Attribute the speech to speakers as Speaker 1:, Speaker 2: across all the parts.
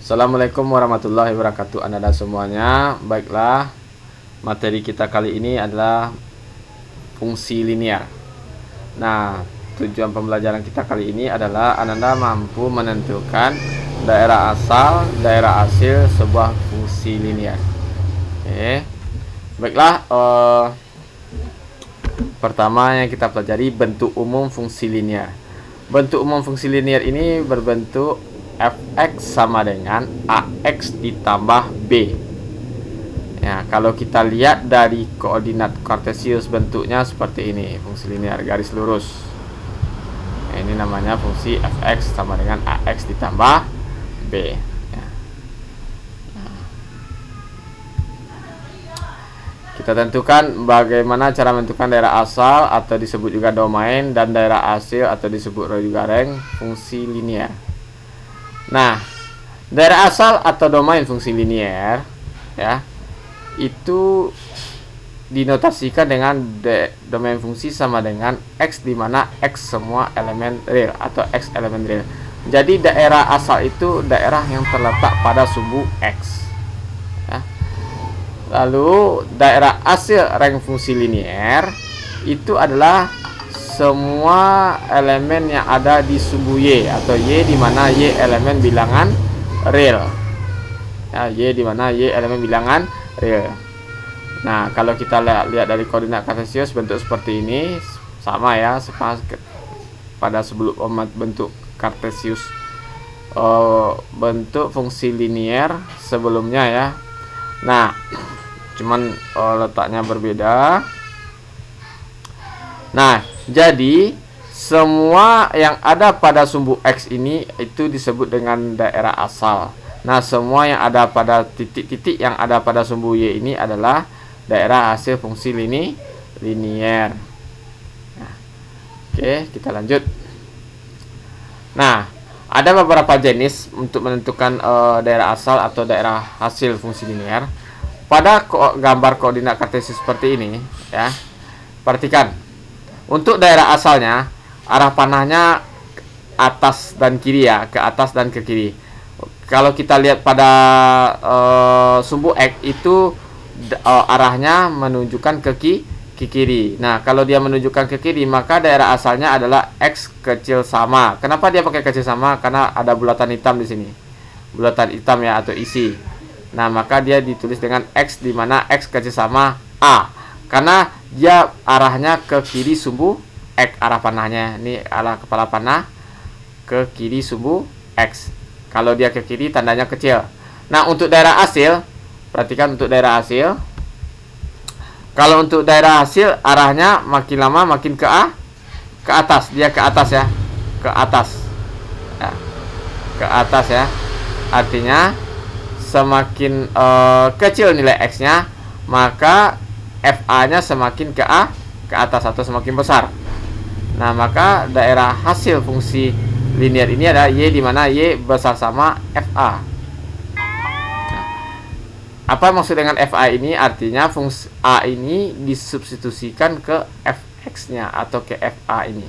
Speaker 1: Assalamualaikum warahmatullahi wabarakatuh Anda semuanya. Baiklah, materi kita kali ini adalah fungsi linear. Nah, tujuan pembelajaran kita kali ini adalah Anda mampu menentukan daerah asal, daerah hasil sebuah fungsi linear. Oke. Baiklah, pertama yang kita pelajari bentuk umum fungsi linear. Bentuk umum fungsi linear ini berbentuk fx sama dengan ax ditambah b. Ya, kalau kita lihat dari koordinat kartesius bentuknya seperti ini, fungsi linear garis lurus. Nah, ini namanya fungsi fx sama dengan ax ditambah b. Ya. Nah, kita tentukan bagaimana cara menentukan daerah asal atau disebut juga domain dan daerah hasil atau disebut juga range fungsi linear. Nah, daerah asal atau domain fungsi linear ya, itu dinotasikan dengan domain fungsi sama dengan x, di mana x semua elemen real atau x elemen real. Jadi daerah asal itu daerah yang terletak pada sumbu x ya. Lalu daerah hasil range fungsi linear itu adalah semua elemen yang ada di sumbu y atau y, di mana y elemen bilangan real. Ya, y di mana y elemen bilangan real. Nah, kalau kita lihat dari koordinat kartesius bentuk seperti ini sama ya, pada sebelum bentuk kartesius bentuk fungsi linear sebelumnya ya. Nah, cuman letaknya berbeda. Nah, jadi semua yang ada pada sumbu x ini itu disebut dengan daerah asal. Nah, semua yang ada pada titik-titik yang ada pada sumbu y ini adalah daerah hasil fungsi linear. Nah, oke, kita lanjut. Nah, ada beberapa jenis untuk menentukan daerah asal atau daerah hasil fungsi linear. Pada gambar koordinat kartesius seperti ini ya, perhatikan. Untuk daerah asalnya, arah panahnya atas dan kiri ya, ke atas dan ke kiri. Kalau kita lihat pada sumbu x itu arahnya menunjukkan ke kiri. Nah, kalau dia menunjukkan ke kiri, maka daerah asalnya adalah x kecil sama. Kenapa dia pakai kecil sama? Karena ada bulatan hitam di sini. Bulatan hitam ya, atau isi. Nah, maka dia ditulis dengan x, di mana x kecil sama a. Karena dia arahnya ke kiri sumbu x, arah panahnya ini arah kepala panah ke kiri sumbu x. Kalau dia ke kiri tandanya kecil. Nah, untuk daerah hasil, perhatikan untuk daerah hasil. Kalau untuk daerah hasil arahnya makin lama makin ke atas, dia ke atas ya, ke atas ya, ke atas ya. Artinya semakin kecil nilai x-nya, maka FA-nya semakin ke atas atau semakin besar. Nah, maka daerah hasil fungsi linear ini adalah y, di mana y besar sama FA. Nah, apa maksud dengan FA ini? Artinya fungsi A ini disubstitusikan ke fx-nya atau ke FA ini.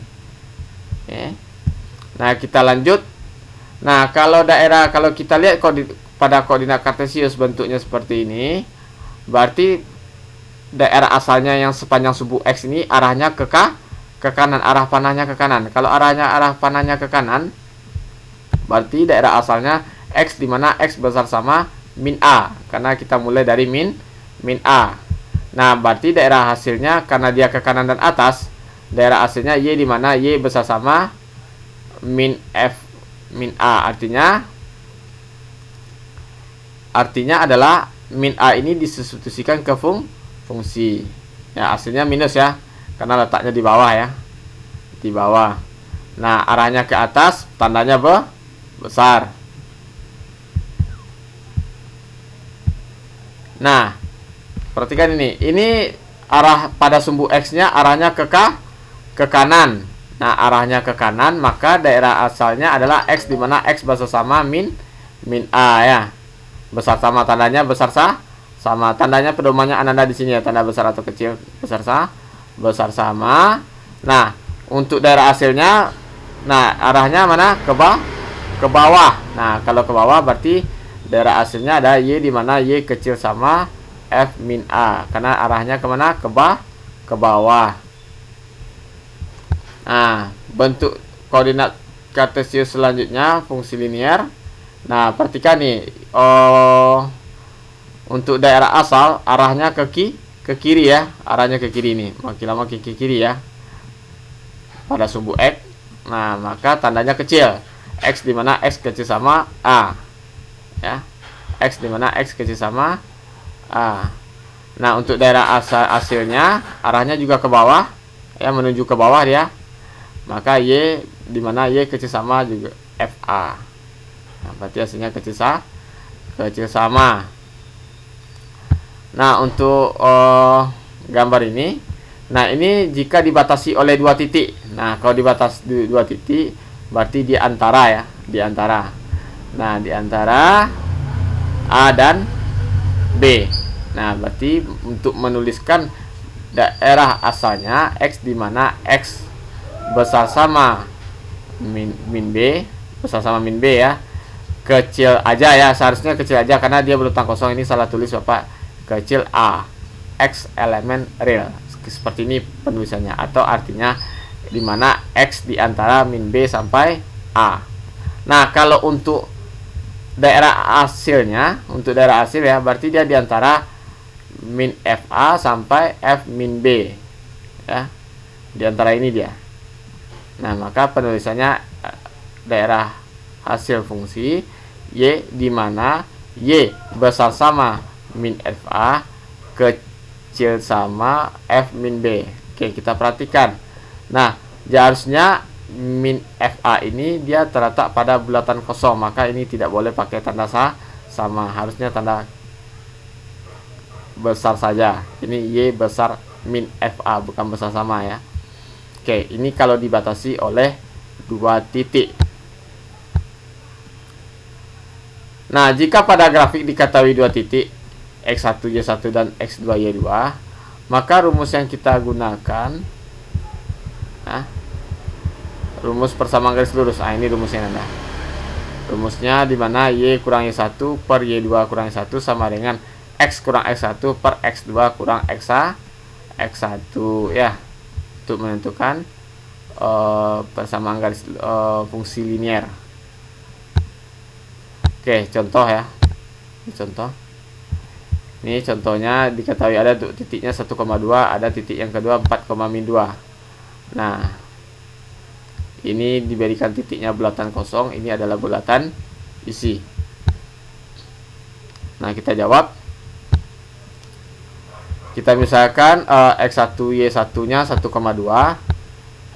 Speaker 1: Oke. Nah, kita lanjut. Nah, kalau kita lihat pada koordinat kartesius bentuknya seperti ini, berarti daerah asalnya yang sepanjang sumbu x ini arahnya ke kanan, arah panahnya ke kanan. Kalau arah panahnya ke kanan, berarti daerah asalnya x, di mana x besar sama min a, karena kita mulai dari min a. Nah, berarti daerah hasilnya karena dia ke kanan dan atas, daerah hasilnya y, di mana y besar sama min a. Artinya adalah min a ini disubstitusikan ke fungsi ya, hasilnya minus ya, karena letaknya di bawah ya, di bawah. Nah, arahnya ke atas, tandanya besar. Nah, perhatikan ini arah pada sumbu x-nya arahnya ke kanan. Nah, arahnya ke kanan, maka daerah asalnya adalah x, di mana x besar sama min a ya, besar sama, tandanya besar sama. Tandanya pedomannya Ananda di sini ya, tanda besar atau kecil, besar sama. Nah, untuk daerah hasilnya, nah arahnya mana? Ke bawah. Nah, kalau ke bawah berarti daerah hasilnya ada Y, di mana Y kecil sama F min A, karena arahnya kemana? Ke bawah. Nah, bentuk koordinat kartesius selanjutnya fungsi linear. Nah, perhatikan nih, untuk daerah asal arahnya ke kiri ya, arahnya ke kiri nih, makin lama ke kiri ya, pada sumbu X. Nah, maka tandanya kecil, X di mana X kecil sama A ya, X di mana X kecil sama A. Nah, untuk daerah hasilnya arahnya juga ke bawah ya, menuju ke bawah dia, maka Y di mana Y kecil sama juga FA. Nah, berarti hasilnya kecil sama. Nah, untuk gambar ini, nah ini jika dibatasi oleh 2 titik. Nah, kalau dibatasi 2 titik berarti di antara ya, di antara. Nah, di antara A dan B. Nah, berarti untuk menuliskan daerah asalnya X di mana X besar sama min B, besar sama min B ya. Kecil aja ya, seharusnya kecil aja karena dia berurutan kosong, ini salah tulis Bapak. Kecil A, X elemen real. Seperti ini penulisannya, atau artinya di mana X di antara min B sampai A. Nah, kalau untuk daerah hasilnya, untuk daerah hasil ya, berarti dia di antara min FA sampai F min B ya, di antara ini dia. Nah, maka penulisannya daerah hasil fungsi Y di mana Y besar sama min FA kecil sama F min B. Oke, kita perhatikan. Nah, seharusnya min FA ini dia terletak pada bulatan kosong, maka ini tidak boleh pakai tanda sama, harusnya tanda besar saja. Ini Y besar min FA, bukan besar sama ya. Oke, ini kalau dibatasi oleh 2 titik. Nah, jika pada grafik diketahui 2 titik X1 Y1 dan X2 Y2, maka rumus yang kita gunakan, rumus persamaan garis lurus. Nah, ini rumusnya ada. Rumusnya di mana Y kurang Y1 per Y2 kurang Y1 sama dengan X kurang X1 per X2 kurang X1 ya, untuk menentukan persamaan garis fungsi linear. Oke, contoh ya. Ini contoh. Ini contohnya diketahui ada titiknya 1,2, ada titik yang kedua 4,-2. Nah, ini diberikan titiknya bulatan kosong, ini adalah bulatan isi. Nah, kita jawab. Kita misalkan X1 Y1 nya 1,2,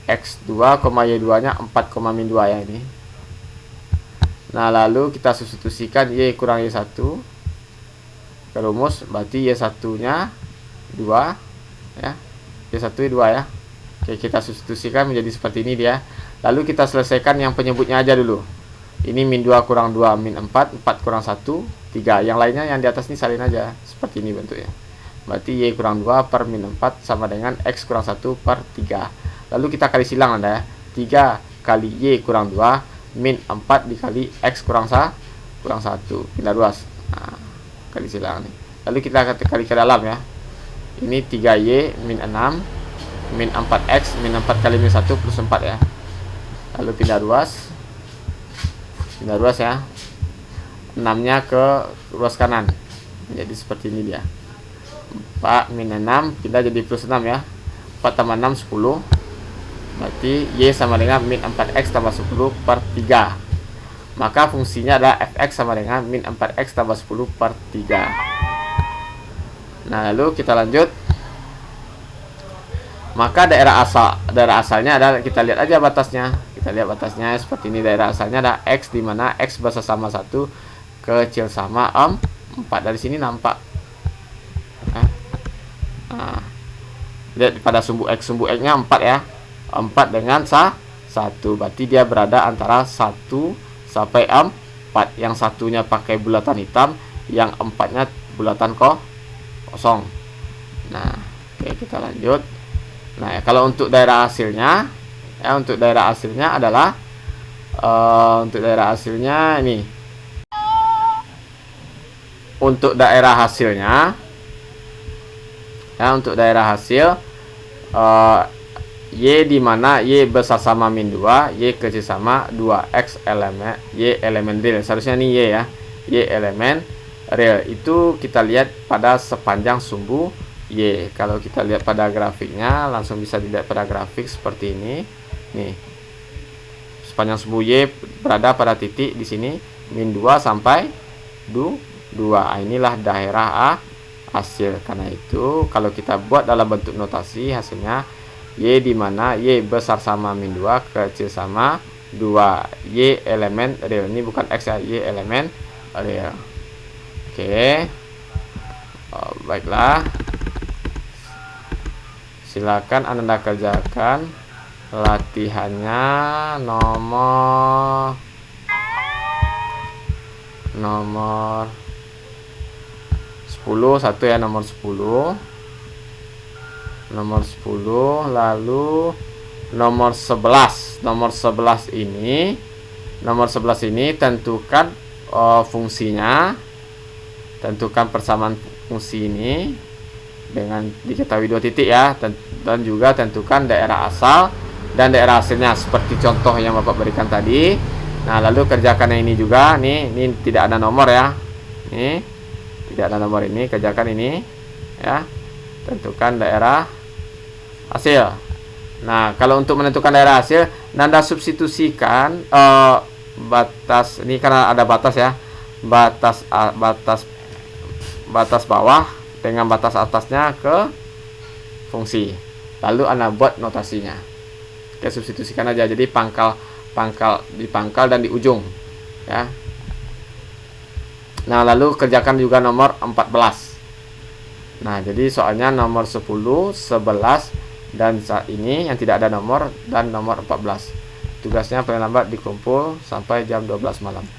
Speaker 1: X2, Y2 nya 4,-2 ya ini. Nah, lalu kita substitusikan Y kurang Y1 ke rumus, berarti Y1 nya 2 ya, Y1 2 ya. Oke, kita substitusikan menjadi seperti ini dia. Lalu kita selesaikan yang penyebutnya aja dulu. Ini min 2 kurang 2 min 4, 4 kurang 1 3. Yang lainnya yang di atas ini salin aja, seperti ini bentuknya. Berarti Y kurang 2 per min 4 sama dengan X kurang 1 per 3. Lalu kita kali silang Anda ya. 3 kali Y kurang 2 min 4 dikali X kurang 1 pindah ruas. Nah, kali silang nih. Lalu kita kali ke dalam ya. Ini 3Y min 6 min 4X min 4 kali min 1 plus 4 ya. Lalu pindah ruas ya. 6 nya ke ruas kanan, jadi seperti ini dia. 4 min 6 pindah jadi plus 6 ya. 4 tambah 6 10. Berarti Y sama dengan min 4X tambah 10 per 3. Maka fungsinya adalah Fx sama dengan min 4X tambah 10 per 3. Nah, lalu kita lanjut. Maka daerah asalnya adalah, kita lihat aja batasnya. Kita lihat batasnya seperti ini. Daerah asalnya ada X di mana X besar sama 1 kecil sama 4. Dari sini nampak. Nah, lihat pada sumbu X nya 4 ya. 4 dengan 1, berarti dia berada antara 1 sampai 4. Yang satunya pakai bulatan hitam, yang 4-nya bulatan kosong. Nah, oke, kita lanjut. Nah, ya, kalau untuk daerah hasilnya ya, untuk daerah hasilnya adalah untuk daerah hasilnya ini. untuk daerah hasilnya, ya, untuk daerah hasil Y di mana Y besar sama min 2, Y kecil sama 2X elemen, Y elemen real. Seharusnya ini Y ya, Y elemen real. Itu kita lihat pada sepanjang sumbu Y. Kalau kita lihat pada grafiknya, langsung bisa dilihat pada grafik seperti ini. Nih, sepanjang sumbu Y berada pada titik di sini min 2 sampai 2. Inilah daerah A hasil. Karena itu kalau kita buat dalam bentuk notasi, hasilnya Y di mana Y besar sama min 2, kecil sama 2. Y elemen real. Ini bukan X ya, Y elemen real. Oke. Baiklah. Silakan Anda kerjakan latihannya nomor 10, satu ya, nomor 10. Nomor 10, lalu nomor 11. Nomor 11 ini tentukan fungsinya. Tentukan persamaan fungsi ini dengan diketahui 2 titik ya, dan juga tentukan daerah asal dan daerah hasilnya seperti contoh yang Bapak berikan tadi. Nah, lalu kerjakan yang ini juga. Ini tidak ada nomor ya. Ini tidak ada nomor, ini kerjakan ini ya. Tentukan daerah hasil. Nah, kalau untuk menentukan daerah hasil, Anda substitusikan batas ini, karena ada batas ya. Batas bawah dengan batas atasnya ke fungsi. Lalu Anda buat notasinya. Oke, substitusikan aja. Jadi di pangkal dan di ujung ya. Nah, lalu kerjakan juga nomor 14. Nah, jadi soalnya nomor 10, 11 dan saat ini yang tidak ada nomor, dan nomor 14. Tugasnya paling lambat dikumpul sampai jam 12 malam.